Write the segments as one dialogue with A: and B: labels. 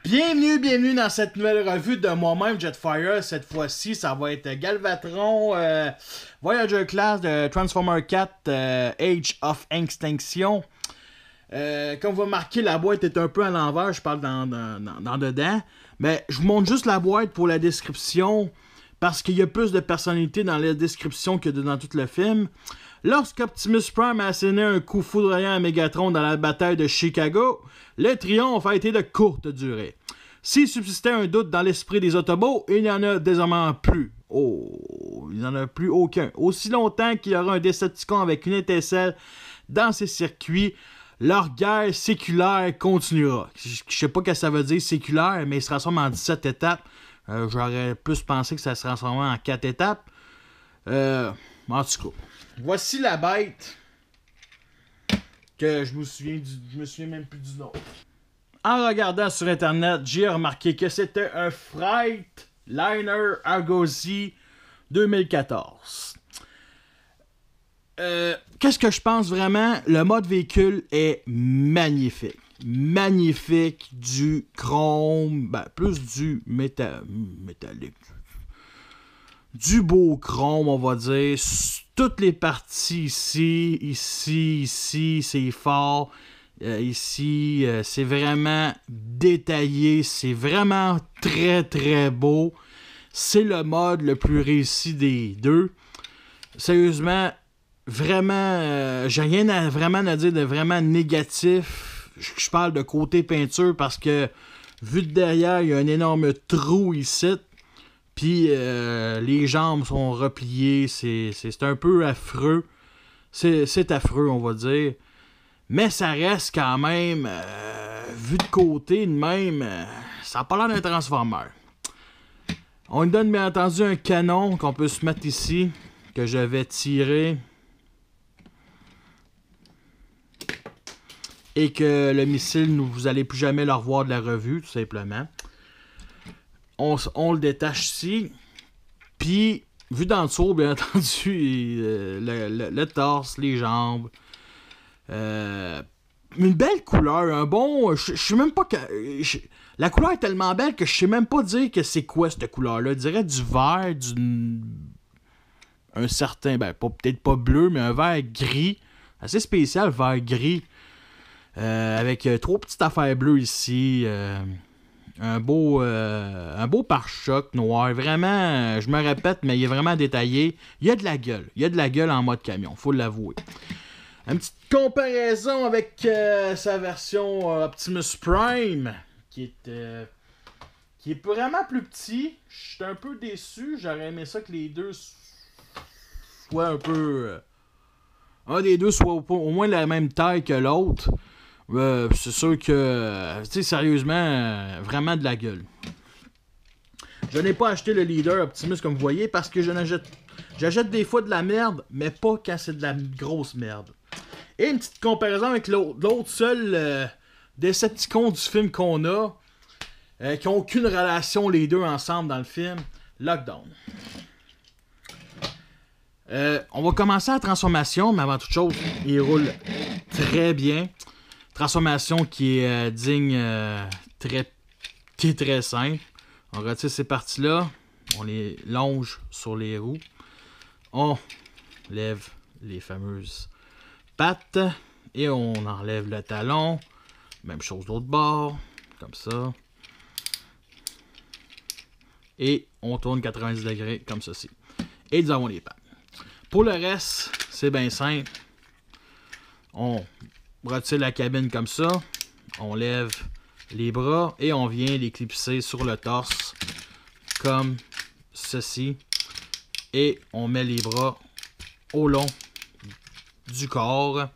A: Bienvenue dans cette nouvelle revue de moi-même, Jetfire. Cette fois-ci, ça va être Galvatron, Voyager Class de Transformer 4, Age of Extinction. Comme vous remarquez, la boîte est un peu à l'envers, je parle dans dedans. Mais je vous montre juste la boîte pour la description, parce qu'il y a plus de personnalité dans la description que dans tout le film. Lorsqu'Optimus Prime a asséné un coup foudroyant à Megatron dans la bataille de Chicago, le triomphe a été de courte durée. S'il subsistait un doute dans l'esprit des Autobots, il n'y en a désormais plus. Oh, il n'y en a plus aucun. Aussi longtemps qu'il y aura un Decepticon avec une étincelle dans ses circuits, leur guerre séculaire continuera. Je sais pas ce que ça veut dire séculaire, mais il se transforme en 17 étapes. J'aurais plus pensé que ça se transformait en 4 étapes. En tout cas, voici la bête que je me souviens même plus du nom. En regardant sur internet, j'ai remarqué que c'était un Freightliner Argosy 2014. Qu'est-ce que je pense vraiment? Le mode véhicule est magnifique. Magnifique, du chrome, plus du métallique. Du beau chrome, on va dire. Toutes les parties ici, c'est fort. Ici, c'est vraiment détaillé. C'est vraiment très, très beau. C'est le mode le plus réussi des deux. Sérieusement, vraiment, j'ai rien à dire de vraiment négatif. Je parle de côté peinture parce que, vu de derrière, il y a un énorme trou ici. Puis les jambes sont repliées. C'est un peu affreux. C'est affreux, on va dire. Mais ça reste quand même, vu de côté de même, ça n'a pas l'air d'un transformeur. On lui donne bien entendu un canon qu'on peut se mettre ici, que je vais tirer. Et que le missile, vous allez plus jamais le revoir de la revue, tout simplement. On le détache ici. Puis, vu d'en dessous, bien entendu, le torse, les jambes. Une belle couleur, un bon. Je sais même pas que. La couleur est tellement belle que je sais même pas dire que c'est quoi cette couleur-là. Je dirais du vert, un certain. Peut-être pas bleu, mais un vert gris. Assez spécial, vert gris. Avec 3 petites affaires bleues ici. Un beau pare-choc noir. Vraiment, je me répète, mais il est vraiment détaillé. Il y a de la gueule. Il y a de la gueule en mode camion, faut l'avouer. Une petite comparaison avec sa version Optimus Prime, qui est vraiment plus petit. Je suis un peu déçu. J'aurais aimé ça que les deux soient un peu... un des deux soit au moins la même taille que l'autre. C'est sûr que, tu sais, sérieusement, vraiment de la gueule. Je n'ai pas acheté le leader Optimus comme vous voyez parce que j'achète des fois de la merde, mais pas quand c'est de la grosse merde. Et une petite comparaison avec l'autre seul Decepticon du film qu'on a, qui n'ont aucune relation les deux ensemble dans le film, Lockdown. On va commencer la transformation, mais avant toute chose, il roule très bien. Transformation qui est digne, qui est très simple. On retire ces parties-là, on les longe sur les roues, on lève les fameuses pattes et on enlève le talon. Même chose de l'autre bord, comme ça. Et on tourne 90 degrés comme ceci. Et nous avons les pattes. Pour le reste, c'est bien simple. On retire la cabine comme ça. On lève les bras et on vient les clipser sur le torse comme ceci. Et on met les bras au long du corps.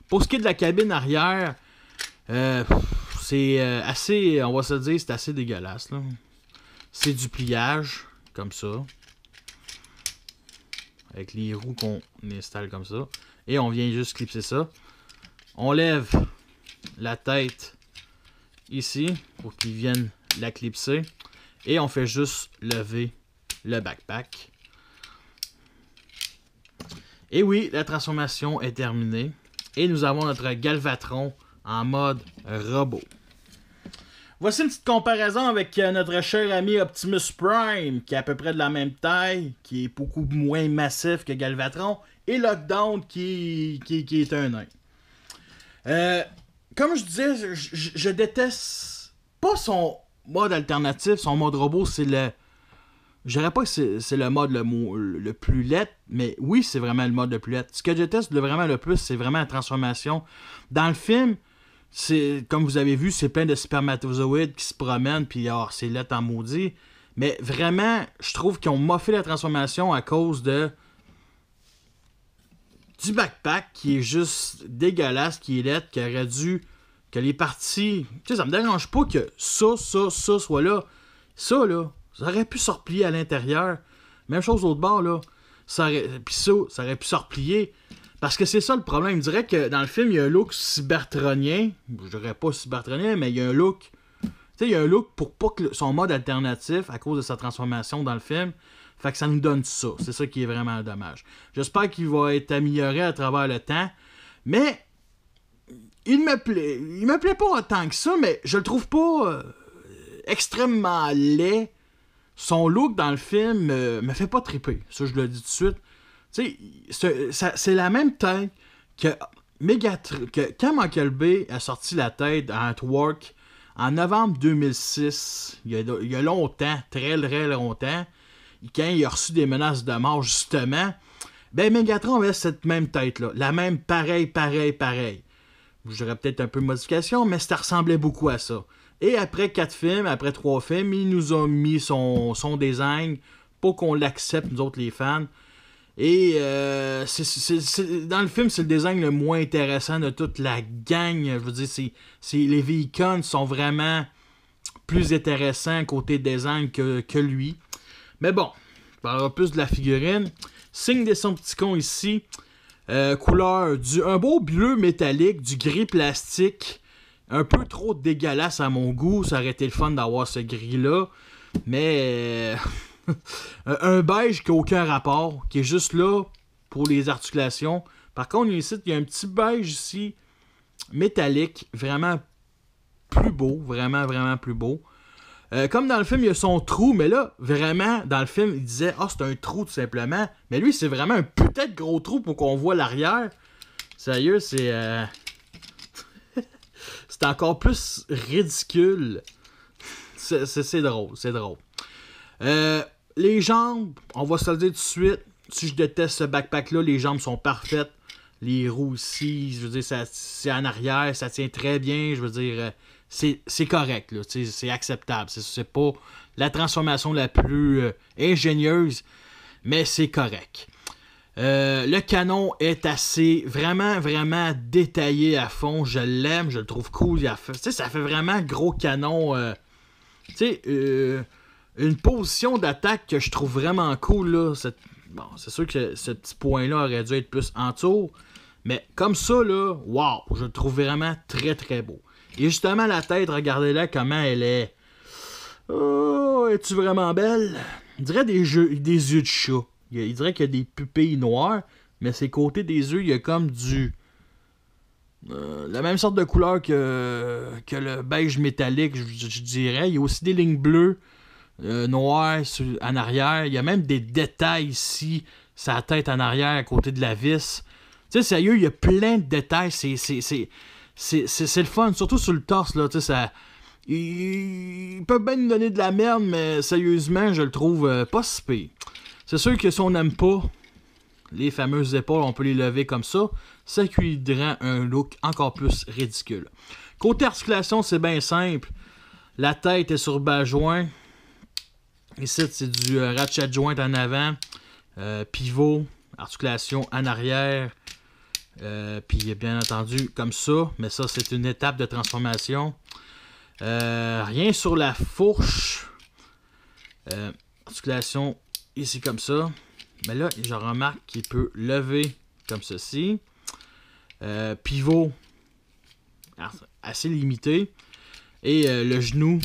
A: Pour ce qui est de la cabine arrière, c'est assez, on va se dire, c'est assez dégueulasse, là. C'est du pliage, comme ça. Avec les roues qu'on installe comme ça. Et on vient juste clipser ça. On lève la tête ici pour qu'ils viennent la clipser. Et on fait juste lever le backpack. Et oui, la transformation est terminée. Et nous avons notre Galvatron en mode robot. Voici une petite comparaison avec notre cher ami Optimus Prime, qui est à peu près de la même taille, qui est beaucoup moins massif que Galvatron, et Lockdown, qui est un nain. Comme je disais, je déteste pas son mode alternatif, son mode robot, c'est le... Je dirais pas que c'est le mode le plus laid, mais oui, c'est vraiment le mode le plus laid. Ce que je déteste vraiment le plus, c'est vraiment la transformation. Dans le film, c'est comme vous avez vu, c'est plein de spermatozoïdes qui se promènent, puis c'est laid en maudit. Mais vraiment, je trouve qu'ils ont moffé la transformation à cause de du backpack qui est juste dégueulasse, qui est laid, qui aurait dû... que les parties... Tu sais, ça me dérange pas que ça soit là. Ça, là... Ça aurait pu se replier à l'intérieur. Même chose l'autre bord, là. Puis ça aurait pu se replier. Parce que c'est ça le problème. Je dirais que dans le film, il y a un look cybertronien. Je dirais pas cybertronien, mais il y a un look... Tu sais, il y a un look pour pas que son mode alternatif, à cause de sa transformation dans le film. Fait que ça nous donne ça. C'est ça qui est vraiment dommage. J'espère qu'il va être amélioré à travers le temps. Mais... Il me plaît pas autant que ça, mais je le trouve pas extrêmement laid. Son look dans le film me fait pas triper. Ça, je le dis tout de suite. Tu sais, c'est la même tête que quand Michael Bay a sorti la tête à Antwork en novembre 2006, il y a longtemps, très longtemps, quand il a reçu des menaces de mort, justement, ben Megatron avait cette même tête-là. La même pareil. Je dirais peut-être un peu de modification, mais ça ressemblait beaucoup à ça. Et après 4 films, après 3 films, il nous a mis son design pour qu'on l'accepte, nous autres les fans. Et dans le film, c'est le design le moins intéressant de toute la gang. Je veux dire, les véhicules sont vraiment plus intéressants côté design que lui. Mais bon, on parlera plus de la figurine. Signe des son petit con ici. Couleur un beau bleu métallique, du gris plastique. Un peu trop dégueulasse à mon goût. Ça aurait été le fun d'avoir ce gris-là. Mais un beige qui n'a aucun rapport. Qui est juste là pour les articulations. Par contre, ici, il y a un petit beige ici. Métallique. Vraiment plus beau. Vraiment plus beau. Comme dans le film, il y a son trou. Mais là, vraiment, dans le film, il disait « c'est un trou tout simplement. » Mais lui, c'est vraiment un putain de gros trou pour qu'on voit l'arrière. Sérieux, c'est... c'est encore plus ridicule. C'est drôle. Les jambes, on va se le dire tout de suite. Si je déteste ce backpack-là, les jambes sont parfaites. Les roues aussi, je veux dire, c'est en arrière, ça tient très bien. Je veux dire, c'est correct, là. C'est acceptable. C'est pas la transformation la plus ingénieuse, mais c'est correct. Le canon est vraiment détaillé à fond. Je l'aime, je le trouve cool. Ça fait vraiment gros canon. Une position d'attaque que je trouve vraiment cool. Là. C'est sûr que ce petit point-là aurait dû être plus en tour. Mais comme ça, là, wow, je le trouve vraiment très beau. Et justement, la tête, regardez-la comment elle est. Oh, es-tu vraiment belle? On dirait des yeux de chat. Il dirait qu'il y a des pupilles noires, mais ses côtés des yeux, il y a comme la même sorte de couleur que le beige métallique, je dirais. Il y a aussi des lignes bleues, noires en arrière. Il y a même des détails ici, sa tête en arrière, à côté de la vis. Tu sais, sérieux, il y a plein de détails. C'est le fun, surtout sur le torse, là. Tu sais, ça... Ils peuvent bien nous donner de la merde, mais sérieusement, je le trouve pas si pire. C'est sûr que si on n'aime pas les fameuses épaules, on peut les lever comme ça. Ça lui rend un look encore plus ridicule. Côté articulation, c'est bien simple. La tête est sur bas joint. Ici, c'est du ratchet joint en avant. Pivot, articulation en arrière. Puis bien entendu comme ça. Mais ça, c'est une étape de transformation. Rien sur la fourche. Articulation ici comme ça. Mais là, je remarque qu'il peut lever comme ceci. Pivot assez limité. Et le genou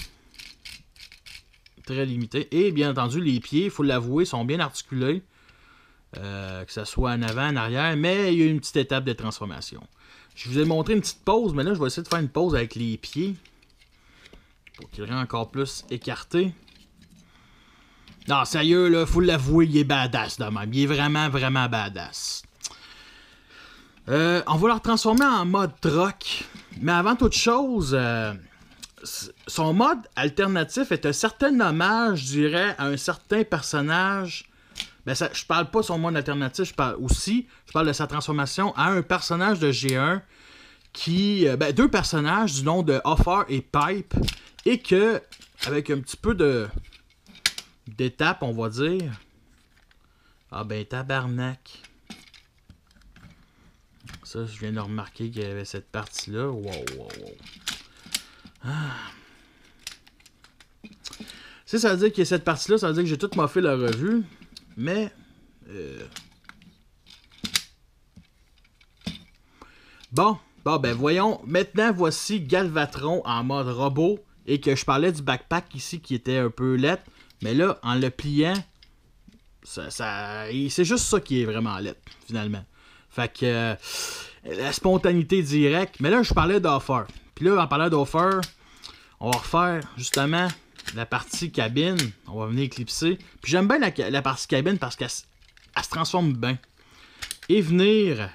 A: très limité. Et bien entendu, les pieds, il faut l'avouer, sont bien articulés. Que ce soit en avant, en arrière. Mais il y a une petite étape de transformation. Je vous ai montré une petite pause, mais là, je vais essayer de faire une pause avec les pieds. Pour qu'il rende encore plus écarté. Non, sérieux, là, faut l'avouer, il est badass de même. Il est vraiment, vraiment badass. On va le transformer en mode truck. Mais avant toute chose, son mode alternatif est un certain hommage, je dirais, à un certain personnage. Ben, je parle pas de son mode alternatif, je parle de sa transformation à un personnage de G1 qui... deux personnages du nom de Offer et Pipe. Et que, avec un petit peu d'étape, on va dire... Ah ben, tabarnak. Ça, je viens de remarquer qu'il y avait cette partie-là. Wow. Ah. Si ça veut dire qu'il y a cette partie-là, ça veut dire que j'ai tout moffé la revue. Mais... Bon, ben voyons. Maintenant, voici Galvatron en mode robot. Et que je parlais du backpack ici qui était un peu laid. Mais là, en le pliant, c'est juste ça qui est vraiment laid, finalement. Fait que la spontanéité directe. Mais là, je parlais d'Offer. Puis là, en parlant d'Offer, on va refaire justement la partie cabine. On va venir éclipser. Puis j'aime bien la partie cabine parce qu'elle se transforme bien. Et venir...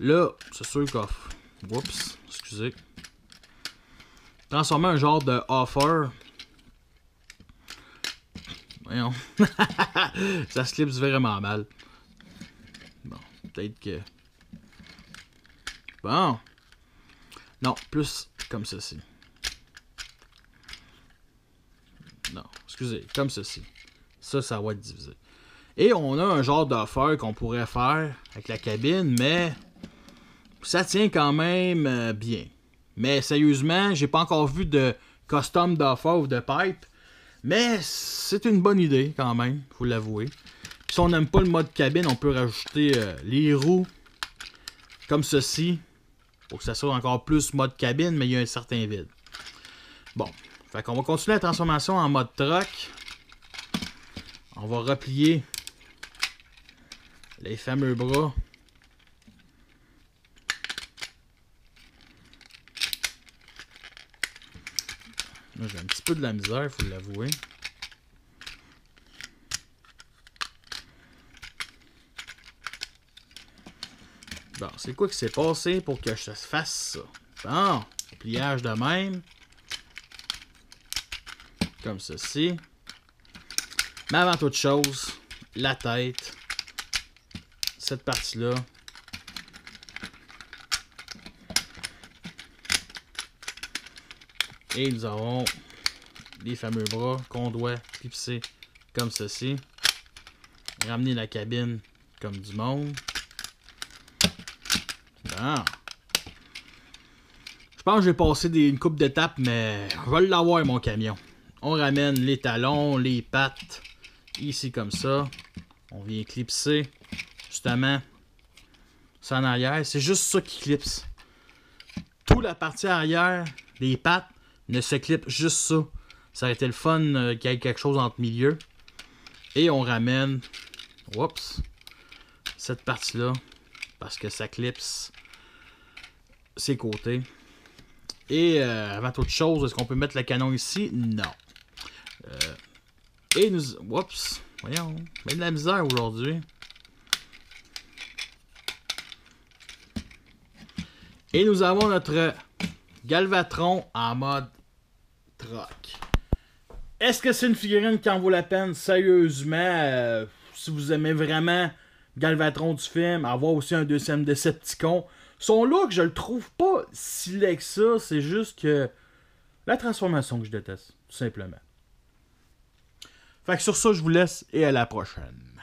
A: Là, c'est sûr qu'off. Oups, excusez. Transformer un genre de Offer. Voyons. Ça se clipse vraiment mal. Bon, peut-être que... Bon. Non, plus comme ceci. Non, excusez, comme ceci. Ça va être divisé. Et on a un genre d'Offer qu'on pourrait faire avec la cabine, mais ça tient quand même bien. Mais sérieusement, j'ai pas encore vu de custom d'Offer ou de pipe. Mais c'est une bonne idée quand même, faut l'avouer. Si on n'aime pas le mode cabine, on peut rajouter les roues comme ceci. Pour que ça soit encore plus mode cabine, mais il y a un certain vide. Bon, fait qu'on va continuer la transformation en mode truck. On va replier les fameux bras. Là, j'ai un petit peu de la misère, il faut l'avouer. Bon, c'est quoi qui s'est passé pour que je fasse ça? Bon, pliage de même. Comme ceci. Mais avant toute chose, la tête. Cette partie-là. Et nous avons les fameux bras qu'on doit clipser comme ceci. Ramener la cabine comme du monde. Bon. Je pense que j'ai passé une couple d'étapes, mais je vais l'avoir mon camion. On ramène les talons, les pattes, ici comme ça. On vient clipser, justement, ça en arrière. C'est juste ça qui clipse. Toute la partie arrière, les pattes, ne se clip juste ça. Ça aurait été le fun qu'il y ait quelque chose entre milieu. Et on ramène, oups, cette partie-là, parce que ça clipse ses côtés. Et avant toute chose, est-ce qu'on peut mettre le canon ici? Non. Et nous... Oups, voyons, mais de la misère aujourd'hui. Et nous avons notre Galvatron en mode truck. Est-ce que c'est une figurine qui en vaut la peine? Sérieusement, si vous aimez vraiment Galvatron du film, avoir aussi un deuxième Decepticon. Son look, je le trouve pas si laid que ça. C'est juste que la transformation que je déteste, tout simplement. Fait que sur ça, je vous laisse et à la prochaine.